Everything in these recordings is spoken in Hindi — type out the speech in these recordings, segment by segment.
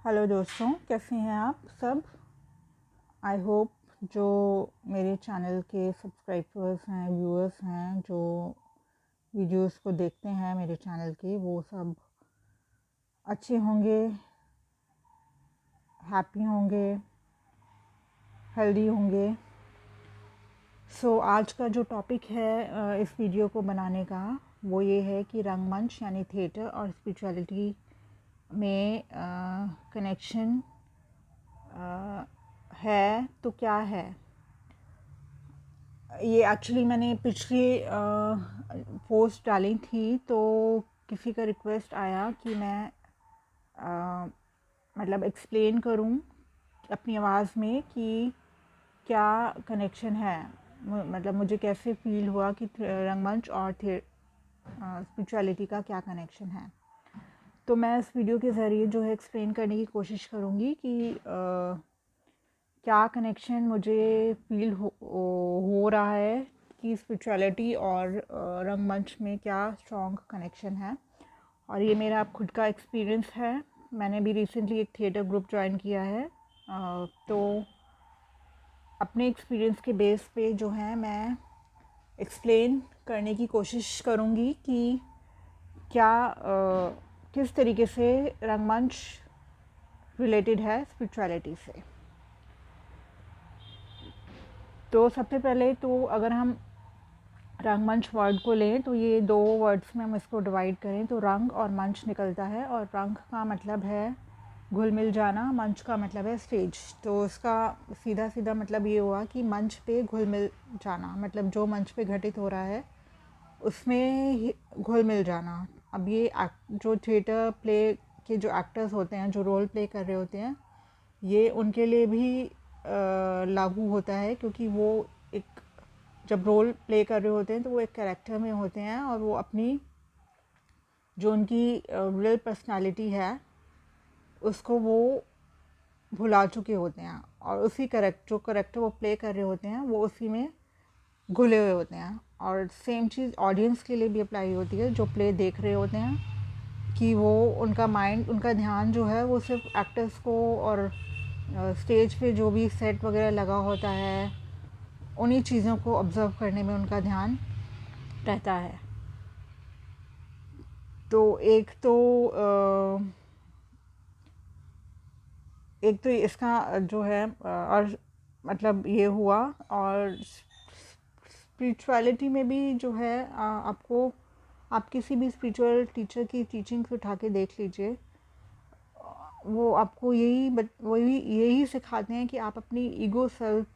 हेलो दोस्तों, कैसे हैं आप सब। आई होप जो मेरे चैनल के सब्सक्राइबर्स हैं, व्यूअर्स हैं, जो वीडियोस को देखते हैं मेरे चैनल के, वो सब अच्छे होंगे, हैप्पी होंगे, हेल्दी होंगे। आज का जो टॉपिक है इस वीडियो को बनाने का, वो ये है कि रंगमंच यानी थिएटर और स्पिरिचुअलिटी में कनेक्शन है तो क्या है। ये एक्चुअली मैंने पिछली पोस्ट डाली थी, तो किसी का रिक्वेस्ट आया कि मैं मतलब एक्सप्लेन करूं अपनी आवाज़ में कि क्या कनेक्शन है, मतलब मुझे कैसे फील हुआ कि रंगमंच और स्पिरिचुअलिटी का क्या कनेक्शन है। तो मैं इस वीडियो के ज़रिए जो है एक्सप्लेन करने की कोशिश करूँगी कि क्या कनेक्शन मुझे फील हो रहा है कि स्पिरिचुअलिटी और रंगमंच में क्या स्ट्रॉन्ग कनेक्शन है। और ये मेरा खुद का एक्सपीरियंस है। मैंने भी रिसेंटली एक थिएटर ग्रुप ज्वाइन किया है, तो अपने एक्सपीरियंस के बेस पे जो है मैं एक्सप्लेन करने की कोशिश करूँगी कि क्या किस तरीके से रंगमंच रिलेटेड है स्पिरिचुअलिटी से। तो सबसे पहले तो अगर हम रंगमंच वर्ड को लें तो ये दो वर्ड्स में हम इसको डिवाइड करें तो रंग और मंच निकलता है। और रंग का मतलब है घुल मिल जाना, मंच का मतलब है स्टेज। तो इसका सीधा सीधा मतलब ये हुआ कि मंच पे घुल मिल जाना, मतलब जो मंच पे घटित हो रहा है उसमें घुल मिल जाना। अब ये जो थिएटर प्ले के जो एक्टर्स होते हैं, जो रोल प्ले कर रहे होते हैं, ये उनके लिए भी लागू होता है, क्योंकि वो एक जब रोल प्ले कर रहे होते हैं तो वो एक कैरेक्टर में होते हैं और वो अपनी जो उनकी रियल पर्सनालिटी है उसको वो भुला चुके होते हैं, और उसी जो करेक्टर वो प्ले कर रहे होते हैं वो उसी में घुले हुए होते हैं। और सेम चीज़ ऑडियंस के लिए भी अप्लाई होती है, जो प्ले देख रहे होते हैं, कि वो उनका माइंड, उनका ध्यान जो है वो सिर्फ एक्टर्स को और स्टेज पे जो भी सेट वगैरह लगा होता है उन्हीं चीज़ों को ऑब्ज़र्व करने में उनका ध्यान रहता है। तो एक तो इसका जो है और मतलब ये हुआ। और स्पिरिचुअलिटी में भी जो है आपको, आप किसी भी स्पिरिचुअल टीचर की टीचिंग्स उठा के देख लीजिए, वो आपको यही सिखाते हैं कि आप अपनी ईगो सेल्फ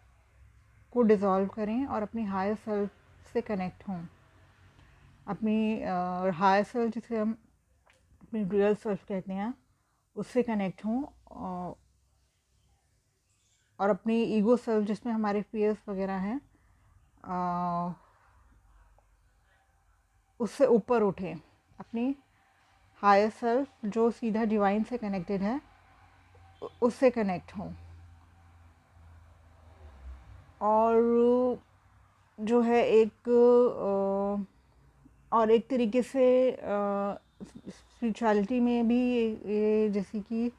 को डिज़ोल्व करें और अपनी हायर सेल्फ से कनेक्ट हों। अपनी हायर सेल्फ, जिसे हम अपनी रियल सेल्फ कहते हैं, उससे कनेक्ट हों। और अपनी ईगो सेल्फ, जिसमें हमारे फियर्स वगैरह हैं, उससे ऊपर उठें। अपनी हायर सेल्फ जो सीधा डिवाइन से कनेक्टेड है उससे कनेक्ट हों। और जो है और एक तरीके से स्पिरिचुअलिटी में भी ये जैसे कि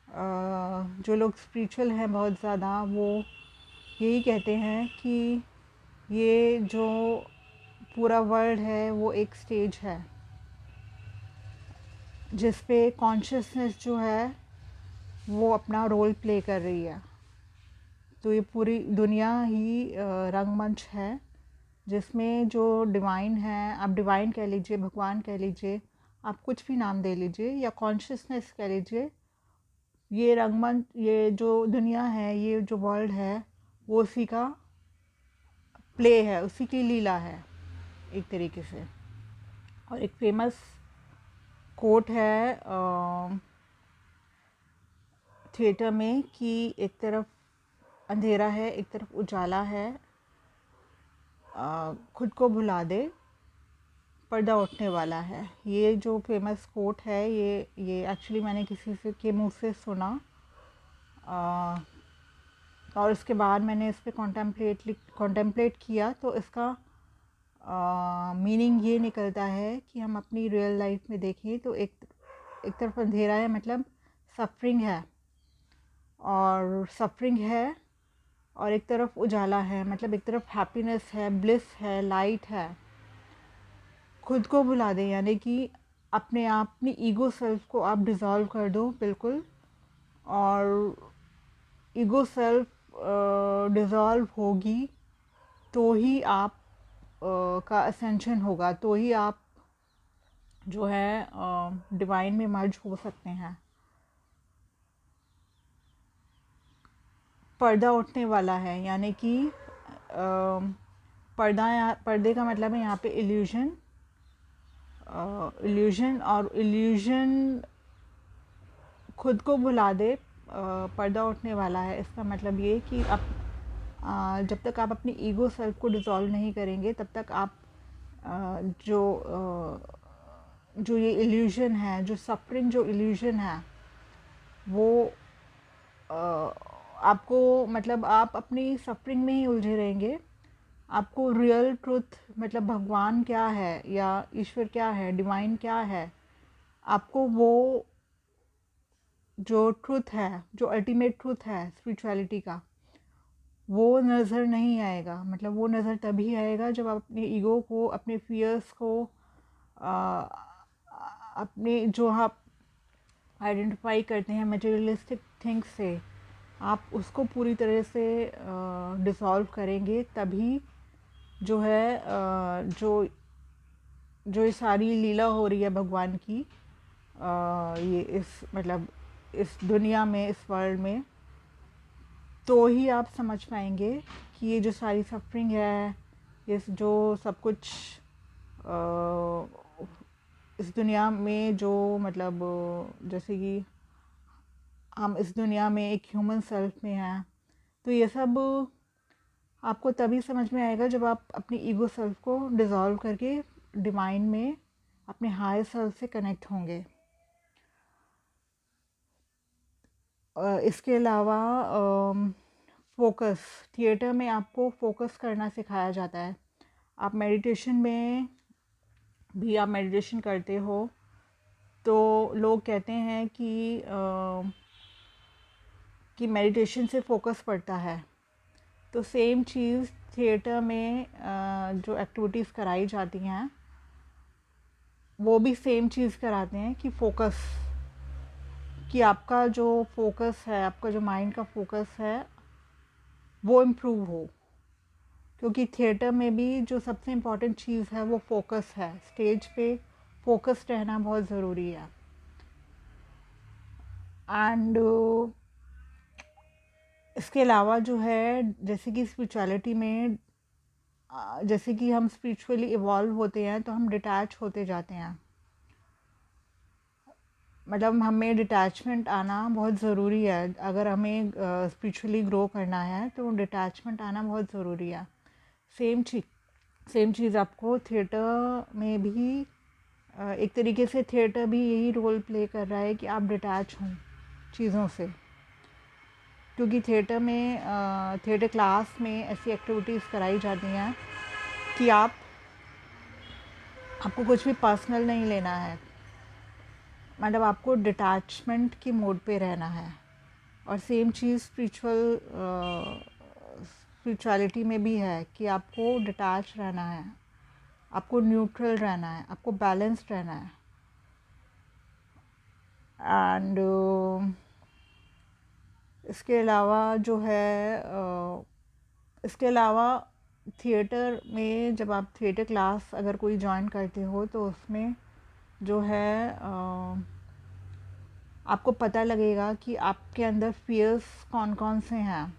जो लोग स्पिरिचुअल हैं बहुत ज़्यादा, वो यही कहते हैं कि ये जो पूरा वर्ल्ड है वो एक स्टेज है जिस पे कॉन्शियसनेस जो है वो अपना रोल प्ले कर रही है। तो ये पूरी दुनिया ही रंगमंच है, जिसमें जो डिवाइन है, आप डिवाइन कह लीजिए, भगवान कह लीजिए, आप कुछ भी नाम दे लीजिए, या कॉन्शियसनेस कह लीजिए, ये रंगमंच, ये जो दुनिया है, ये जो वर्ल्ड है, वो उसी का प्ले है, उसी की लीला है एक तरीके से। और एक फेमस कोट है थिएटर में कि एक तरफ अंधेरा है, एक तरफ उजाला है, खुद को भुला दे, पर्दा उठने वाला है। ये जो फेमस कोट है, ये एक्चुअली मैंने किसी से के मुंह से सुना, और उसके बाद मैंने इस पर कॉन्टेम्पलेट किया। तो इसका मीनिंग ये निकलता है कि हम अपनी रियल लाइफ में देखें तो एक तरफ अंधेरा है, मतलब सफरिंग है और एक तरफ उजाला है, मतलब एक तरफ हैप्पीनेस है, ब्लिस है, लाइट है। खुद को भुला दें, यानी कि अपनी ईगो सेल्फ को आप डिज़ोल्व कर दो बिल्कुल। और ईगो सेल्फ डिज़ोल्व होगी तो ही आप का असेंशन होगा, तो ही आप जो है डिवाइन में मर्ज हो सकते हैं। पर्दा उठने वाला है, यानी कि पर्दे का मतलब है यहाँ पे इल्यूजन। और इल्यूजन खुद को भुला दे, पर्दा उठने वाला है। इसका मतलब ये कि आप जब तक आप अपनी ईगो सेल्फ को डिज़ोल्व नहीं करेंगे तब तक आप जो ये इल्यूजन है, जो सफरिंग, जो इल्यूजन है, वो आपको, मतलब आप अपनी सफरिंग में ही उलझे रहेंगे। आपको रियल ट्रुथ, मतलब भगवान क्या है या ईश्वर क्या है, डिवाइन क्या है, आपको वो जो ट्रुथ है, जो अल्टीमेट ट्रुथ है स्पिरिचुअलिटी का, वो नज़र नहीं आएगा। मतलब वो नज़र तभी आएगा जब आप अपने ईगो को, अपने फियर्स को, अपने जो आप आइडेंटिफाई करते हैं मटेरियलिस्टिक थिंग्स से, आप उसको पूरी तरह से डिसॉल्व करेंगे। तभी जो है जो ये सारी लीला हो रही है भगवान की, ये इस दुनिया में, इस वर्ल्ड में, तो ही आप समझ पाएंगे कि ये जो सारी सफरिंग है, ये जो सब कुछ इस दुनिया में जो, मतलब जैसे कि हम इस दुनिया में एक ह्यूमन सेल्फ में हैं, तो ये सब आपको तभी समझ में आएगा जब आप अपनी ईगो सेल्फ को डिज़ोल्व करके डिवाइन में, अपने हायर सेल्फ से कनेक्ट होंगे। इसके अलावा फोकस, थिएटर में आपको फोकस करना सिखाया जाता है। आप मेडिटेशन में भी, आप मेडिटेशन करते हो तो लोग कहते हैं कि मेडिटेशन से फोकस बढ़ता है। तो सेम चीज़ थिएटर में जो एक्टिविटीज़ कराई जाती हैं, वो भी सेम चीज़ कराते हैं कि फोकस, कि आपका जो फोकस है, आपका जो माइंड का फोकस है, वो इम्प्रूव हो। क्योंकि थिएटर में भी जो सबसे इम्पॉर्टेंट चीज़ है वो फोकस है। स्टेज पे फोकस्ड रहना बहुत ज़रूरी है। एंड इसके अलावा जो है, जैसे कि स्पिरिचुअलिटी में, जैसे कि हम स्पिरिचुअली इवॉल्व होते हैं तो हम डिटैच होते जाते हैं। मतलब हमें डिटैचमेंट आना बहुत ज़रूरी है। अगर हमें स्पिरिचुअली ग्रो करना है तो डिटैचमेंट आना बहुत ज़रूरी है। सेम चीज़ आपको थिएटर में भी, एक तरीके से थिएटर भी यही रोल प्ले कर रहा है कि आप डिटैच हों चीज़ों से। क्योंकि थिएटर में, थिएटर क्लास में ऐसी एक्टिविटीज़ कराई जाती हैं कि आपको कुछ भी पर्सनल नहीं लेना है। मतलब आपको डिटैचमेंट की मोड पे रहना है। और सेम चीज़ स्पिरिचुअलिटी में भी है कि आपको डिटैच रहना है, आपको न्यूट्रल रहना है, आपको बैलेंस्ड रहना है। एंड इसके अलावा जो है, इसके अलावा थिएटर में जब आप थिएटर क्लास अगर कोई ज्वाइन करते हो तो उसमें जो है आपको पता लगेगा कि आपके अंदर फियर्स कौन कौन से हैं।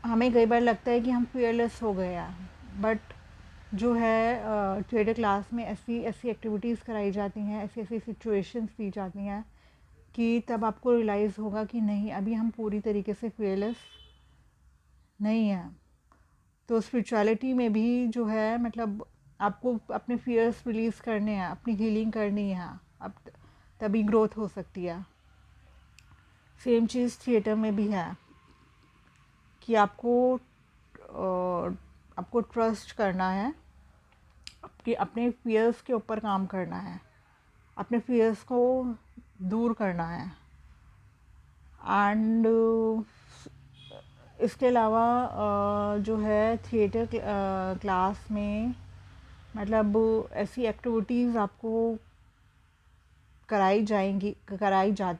हमें कई बार लगता है कि हम फियरलेस हो गए हैं, बट जो है थिएटर क्लास में ऐसी ऐसी एक्टिविटीज़ कराई जाती हैं, ऐसी ऐसी सिचुएशंस दी जाती हैं कि तब आपको रियलाइज़ होगा कि नहीं, अभी हम पूरी तरीके से फियरलेस नहीं हैं। तो स्पिरिचुअलिटी में भी जो है, मतलब आपको अपने फियर्स रिलीज़ करने हैं, अपनी हीलिंग करनी है, अब तभी ग्रोथ हो सकती है। सेम चीज़ थिएटर में भी है कि आपको ट्रस्ट करना है, अपने फियर्स के ऊपर काम करना है। अपने फियर्स को दूर करना है। एंड इसके अलावा जो है थिएटर क्लास में मतलब ऐसी एक्टिविटीज़ आपको कराई जाती